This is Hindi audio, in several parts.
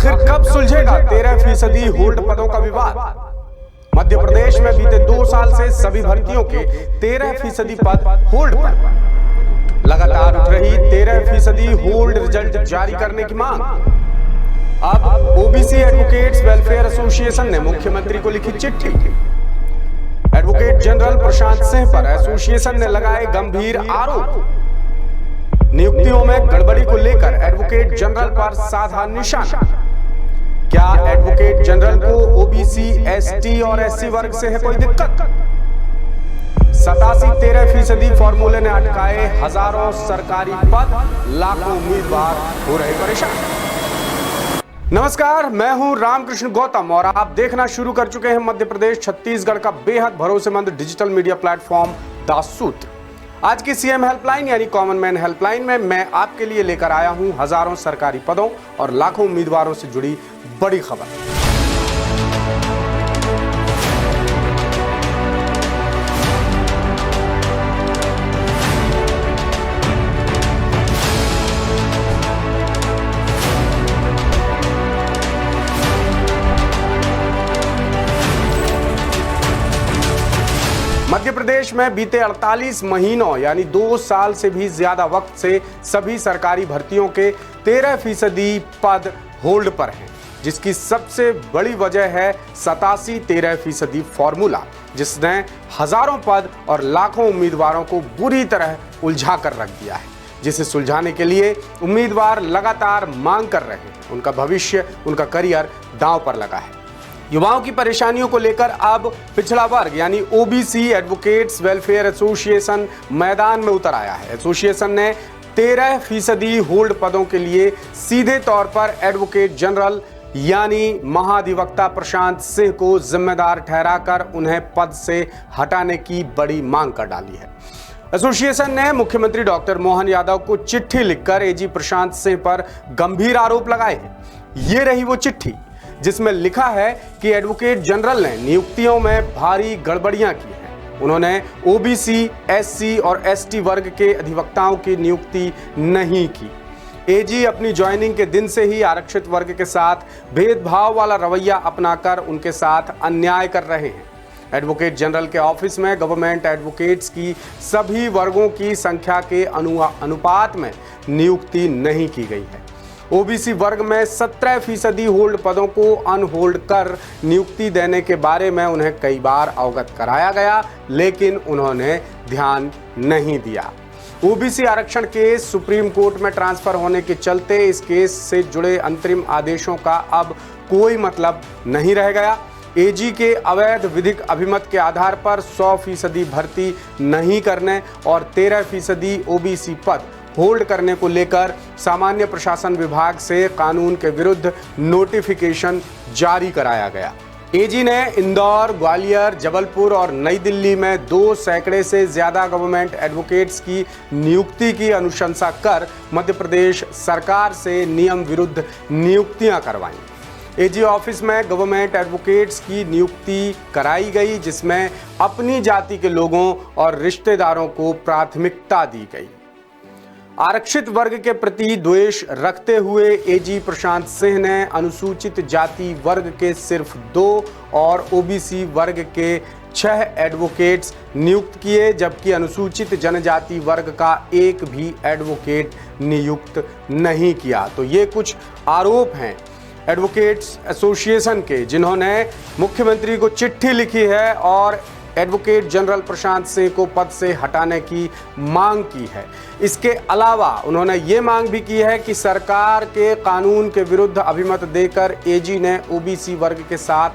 आखिर कब सुलझेगा 13% होल्ड पदों का विवाद। मध्य प्रदेश में बीते 2 साल से सभी भर्तियों के 13% पद होल्ड पर। लगातार उठ रही 13% होल्ड रिजल्ट जारी करने की मांग। अब ओबीसी एडवोकेट्स वेलफेयर एसोसिएशन ने मुख्यमंत्री को लिखी चिट्ठी। एडवोकेट जनरल प्रशांत सिंह पर एसोसिएशन ने लगाए गंभीर आरोप। नियुक्तियों में गड़बड़ी को लेकर एडवोकेट जनरल पर साधा निशाना। क्या एडवोकेट जनरल को ओबीसी, एसटी और एससी वर्ग से है कोई दिक्कत? 87-13% फॉर्मूले ने अटकाए हजारों सरकारी पद, लाखों उम्मीदवार हो रहे परेशान। नमस्कार, मैं हूं रामकृष्ण गौतम और आप देखना शुरू कर चुके हैं मध्य प्रदेश छत्तीसगढ़ का बेहद भरोसेमंद डिजिटल मीडिया प्लेटफॉर्म द सूत्र। आज की सीएम हेल्पलाइन यानी कॉमन मैन हेल्पलाइन में मैं आपके लिए लेकर आया हूं हजारों सरकारी पदों और लाखों उम्मीदवारों से जुड़ी बड़ी खबर। मध्य प्रदेश में बीते 48 महीनों यानी 2 साल से भी ज्यादा वक्त से सभी सरकारी भर्तियों के 13% पद होल्ड पर हैं, जिसकी सबसे बड़ी वजह है 87-13% फॉर्मूला, जिसने हजारों पद और लाखों उम्मीदवारों को बुरी तरह उलझा कर रख दिया है, जिसे सुलझाने के लिए उम्मीदवार लगातार मांग कर रहे हैं। उनका भविष्य, उनका करियर दांव पर लगा है। युवाओं की परेशानियों को लेकर अब पिछड़ा वर्ग यानी ओबीसी एडवोकेट्स वेलफेयर एसोसिएशन मैदान में उतर आया है। एसोसिएशन ने 13% होल्ड पदों के लिए सीधे तौर पर एडवोकेट जनरल यानी महाधिवक्ता प्रशांत सिंह को जिम्मेदार ठहराकर उन्हें पद से हटाने की बड़ी मांग कर डाली है। एसोसिएशन ने मुख्यमंत्री डॉक्टर मोहन यादव को चिट्ठी लिखकर एजी प्रशांत सिंह पर गंभीर आरोप लगाए हैं। ये रही वो चिट्ठी जिसमें लिखा है कि एडवोकेट जनरल ने नियुक्तियों में भारी गड़बड़ियां की हैं। उन्होंने ओबीसी, एससी और एसटी वर्ग के अधिवक्ताओं की नियुक्ति नहीं की। एजी अपनी ज्वाइनिंग के दिन से ही आरक्षित वर्ग के साथ भेदभाव वाला रवैया अपनाकर उनके साथ अन्याय कर रहे हैं। एडवोकेट जनरल के ऑफिस में गवर्नमेंट एडवोकेट्स की सभी वर्गों की संख्या के अनुपात में नियुक्ति नहीं की गई है। ओबीसी वर्ग में 17% होल्ड पदों को अनहोल्ड कर नियुक्ति देने के बारे में उन्हें कई बार अवगत कराया गया, लेकिन उन्होंने ध्यान नहीं दिया। ओबीसी आरक्षण केस सुप्रीम कोर्ट में ट्रांसफर होने के चलते इस केस से जुड़े अंतरिम आदेशों का अब कोई मतलब नहीं रह गया। एजी के अवैध विधिक अभिमत के आधार पर 100% भर्ती नहीं करने और 13% ओबीसी पद होल्ड करने को लेकर सामान्य प्रशासन विभाग से कानून के विरुद्ध नोटिफिकेशन जारी कराया गया। एजी ने इंदौर, ग्वालियर, जबलपुर और नई दिल्ली में 2 सैकड़े से ज्यादा गवर्नमेंट एडवोकेट्स की नियुक्ति की अनुशंसा कर मध्य प्रदेश सरकार से नियम विरुद्ध नियुक्तियां करवाई। एजी ऑफिस में गवर्नमेंट एडवोकेट्स की नियुक्ति कराई गई, जिसमें अपनी जाति के लोगों और रिश्तेदारों को प्राथमिकता दी गई। आरक्षित वर्ग के प्रति द्वेष रखते हुए एजी प्रशांत सिंह ने अनुसूचित जाति वर्ग के सिर्फ 2 और ओबीसी वर्ग के 6 एडवोकेट्स नियुक्त किए, जबकि अनुसूचित जनजाति वर्ग का एक भी एडवोकेट नियुक्त नहीं किया। तो ये कुछ आरोप हैं एडवोकेट्स एसोसिएशन के, जिन्होंने मुख्यमंत्री को चिट्ठी लिखी है और एडवोकेट जनरल प्रशांत सिंह को पद से हटाने की मांग की है। इसके अलावा उन्होंने ये मांग भी की है कि सरकार के कानून के विरुद्ध अभिमत देकर एजी ने ओबीसी वर्ग के साथ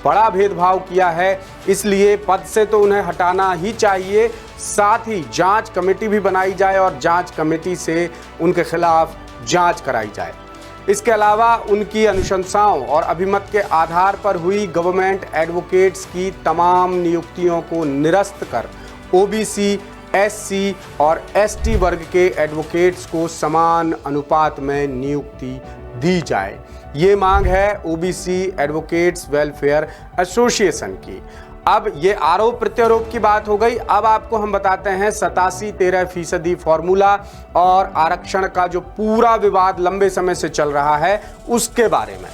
बड़ा भेदभाव किया है, इसलिए पद से तो उन्हें हटाना ही चाहिए। साथ ही जांच कमेटी भी बनाई जाए और जांच कमेटी से उनके खिलाफ जांच कराई जाए। इसके अलावा उनकी अनुशंसाओं और अभिमत के आधार पर हुई गवर्नमेंट एडवोकेट्स की तमाम नियुक्तियों को निरस्त कर ओबीसी, एससी और एसटी वर्ग के एडवोकेट्स को समान अनुपात में नियुक्ति दी जाए। ये मांग है ओबीसी एडवोकेट्स वेलफेयर एसोसिएशन की। अब ये आरोप प्रत्यारोप की बात हो गई। अब आपको हम बताते हैं 87-13% फॉर्मूला और आरक्षण का जो पूरा विवाद लंबे समय से चल रहा है उसके बारे में।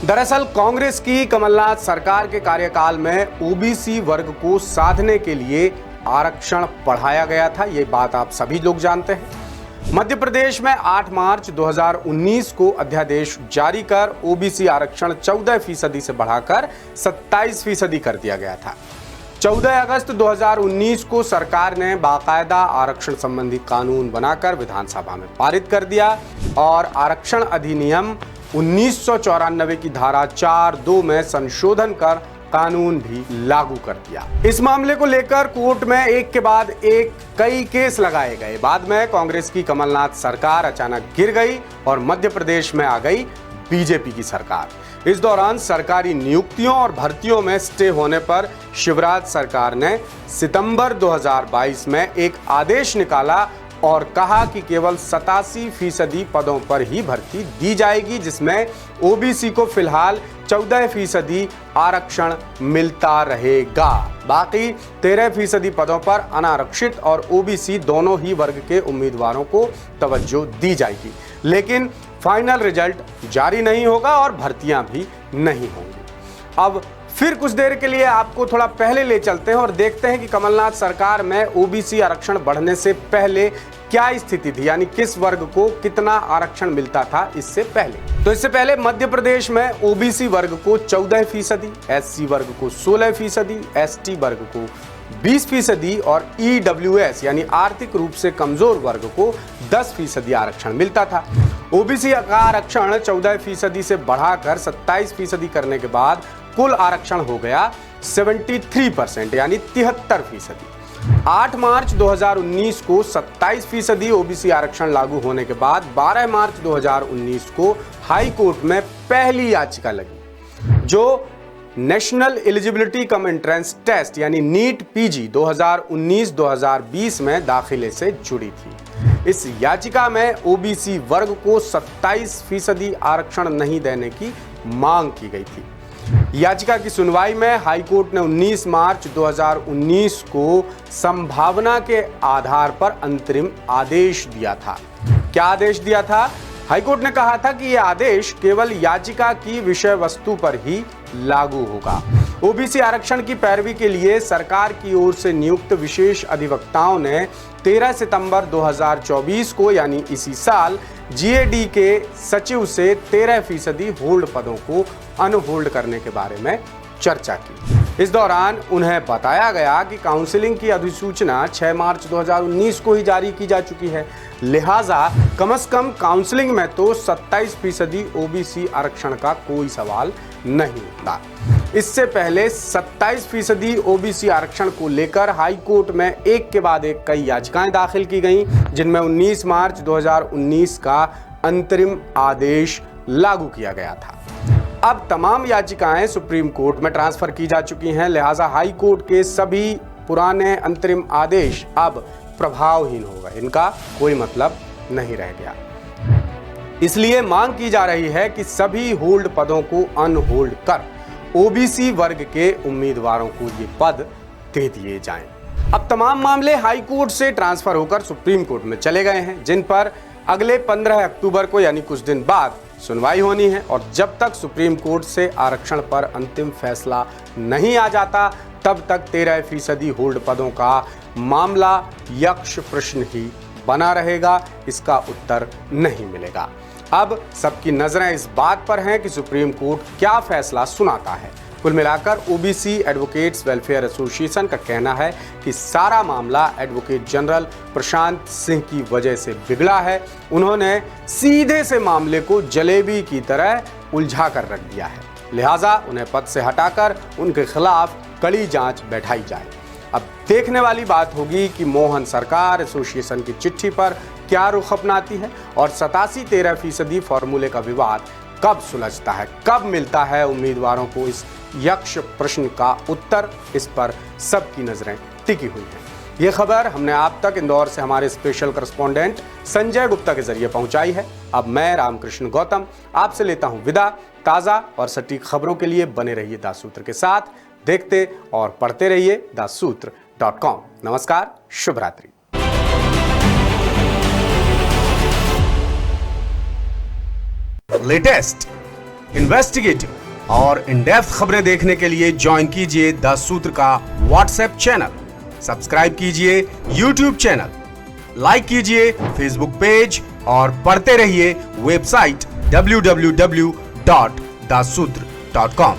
दरअसल कांग्रेस की कमलनाथ सरकार के कार्यकाल में ओबीसी वर्ग को साधने के लिए आरक्षण बढ़ाया गया था, ये बात आप सभी लोग जानते हैं। मध्य प्रदेश में 8 मार्च 2019 को अध्यादेश जारी कर ओबीसी आरक्षण 14% से बढ़ाकर 27% कर दिया गया था। 14 अगस्त 2019 को सरकार ने बाकायदा आरक्षण संबंधी कानून बनाकर विधानसभा में पारित कर दिया और आरक्षण अधिनियम 1994 की धारा 4(2) में संशोधन कर कानून भी लागू कर दिया। इस मामले को लेकर कोर्ट में एक के बाद एक कई केस लगाए गए। बाद में कांग्रेस की कमलनाथ सरकार अचानक गिर गई और मध्य प्रदेश में आ गई बीजेपी की सरकार। इस दौरान सरकारी नियुक्तियों और भर्तियों में स्टे होने पर शिवराज सरकार ने सितंबर 2022 में एक आदेश निकाला और कहा कि केवल 87% पदों पर ही भर्ती दी जाएगी, जिसमें ओबीसी को फिलहाल 14% आरक्षण मिलता रहेगा। बाकी 13% पदों पर अनारक्षित और ओबीसी दोनों ही वर्ग के उम्मीदवारों को तवज्जो दी जाएगी, लेकिन फाइनल रिजल्ट जारी नहीं होगा और भर्तियां भी नहीं होंगी। अब फिर कुछ देर के लिए आपको थोड़ा पहले ले चलते हैं और देखते हैं कि कमलनाथ सरकार में ओबीसी आरक्षण बढ़ने से पहले क्या स्थिति थी, यानी किस वर्ग को कितना आरक्षण मिलता था इससे पहले। तो इससे पहले मध्य प्रदेश में ओबीसी वर्ग को 14%, एससी वर्ग को 16%, एसटी वर्ग को 20% और ईडब्ल्यूएस यानी आर्थिक रूप से कमजोर वर्ग को 10% आरक्षण मिलता था। ओबीसी का आरक्षण 14% से बढ़ाकर 27% करने के बाद कुल आरक्षण हो गया 73% यानी 73%। 8 मार्च 2019 को 27% ओबीसी आरक्षण लागू होने के बाद 12 मार्च 2019 को हाई कोर्ट में पहली याचिका लगी, जो national eligibility cum entrance test यानी नीट पीजी 2019-2020 में दाखिले से जुड़ी थी। इस याचिका में ओबीसी वर्ग को 27% आरक्षण नहीं देने की मांग की गई थी। याचिका की सुनवाई में हाईकोर्ट ने 19 मार्च 2019 को संभावना के आधार पर अंतरिम आदेश दिया था। क्या आदेश दिया था? हाईकोर्ट ने कहा था कि यह आदेश केवल याचिका की विषय वस्तु पर ही लागू होगा। ओबीसी आरक्षण की पैरवी के लिए सरकार की ओर से नियुक्त विशेष अधिवक्ताओं ने 13 सितंबर 2024 को यानी इसी साल जीएडी के सचिव से 13% होल्ड पदों को अनहोल्ड करने के बारे में चर्चा की। इस दौरान उन्हें बताया गया कि काउंसलिंग की अधिसूचना 6 मार्च 2019 को ही जारी की जा चुकी है, लिहाजा कम से कम काउंसलिंग में तो 27% ओबीसी आरक्षण का कोई सवाल नहीं था। इससे पहले 27% ओबीसी आरक्षण को लेकर हाई कोर्ट में एक के बाद एक कई याचिकाएं दाखिल की गईं, जिनमें 19 मार्च 2019 का अंतरिम आदेश लागू किया गया था। अब तमाम याचिकाएं सुप्रीम कोर्ट में ट्रांसफर की जा चुकी हैं, लिहाजा हाई कोर्ट के सभी पुराने अंतरिम आदेश अब प्रभावहीन हो गए, इनका कोई मतलब नहीं रह गया। इसलिए मांग की जा रही है कि सभी होल्ड पदों को अनहोल्ड कर ओबीसी वर्ग के उम्मीदवारों को ये पद दे दिए जाएं। अब तमाम मामले हाई कोर्ट से ट्रांसफर होकर सुप्रीम कोर्ट में चले गए हैं, जिन पर अगले 15 अक्टूबर को यानी कुछ दिन बाद सुनवाई होनी है और जब तक सुप्रीम कोर्ट से आरक्षण पर अंतिम फैसला नहीं आ जाता तब तक 13% होल्ड पदों का मामला यक्ष प्रश्न ही बना रहेगा, इसका उत्तर नहीं मिलेगा। अब सबकी नजरें इस बात पर हैं कि सुप्रीम कोर्ट क्या फैसला सुनाता है। कुल मिलाकर ओबीसी एडवोकेट्स वेलफेयर एसोसिएशन का कहना है कि सारा मामला एडवोकेट जनरल प्रशांत सिंह की वजह से बिगड़ा है। उन्होंने सीधे से मामले को जलेबी की तरह उलझा कर रख दिया है, लिहाजा उन्हें पद से हटाकर उनके खिलाफ कड़ी जांच बैठाई जाए। अब देखने वाली बात होगी कि मोहन सरकार एसोसिएशन की चिट्ठी पर क्या रुख अपनाती है और 87-13% फॉर्मूले का विवाद कब सुलझता है, कब मिलता है उम्मीदवारों को इस यक्ष प्रश्न का उत्तर। इस पर सबकी नजरें टिकी हुई हैं। ये खबर हमने आप तक इंदौर से हमारे स्पेशल करस्पॉन्डेंट संजय गुप्ता के जरिए पहुंचाई है। अब मैं रामकृष्ण गौतम आपसे लेता हूं विदा। ताज़ा और सटीक खबरों के लिए बने रहिए दास सूत्र के साथ। देखते और पढ़ते रहिए daसूत्र.com। नमस्कार, शुभ रात्रि। लेटेस्ट, इन्वेस्टिगेटिव और इन डेप्थ खबरें देखने के लिए ज्वाइन कीजिए द सूत्र का व्हाट्सएप चैनल, सब्सक्राइब कीजिए यूट्यूब चैनल, लाइक कीजिए फेसबुक पेज और पढ़ते रहिए वेबसाइट www.daसूत्र.com।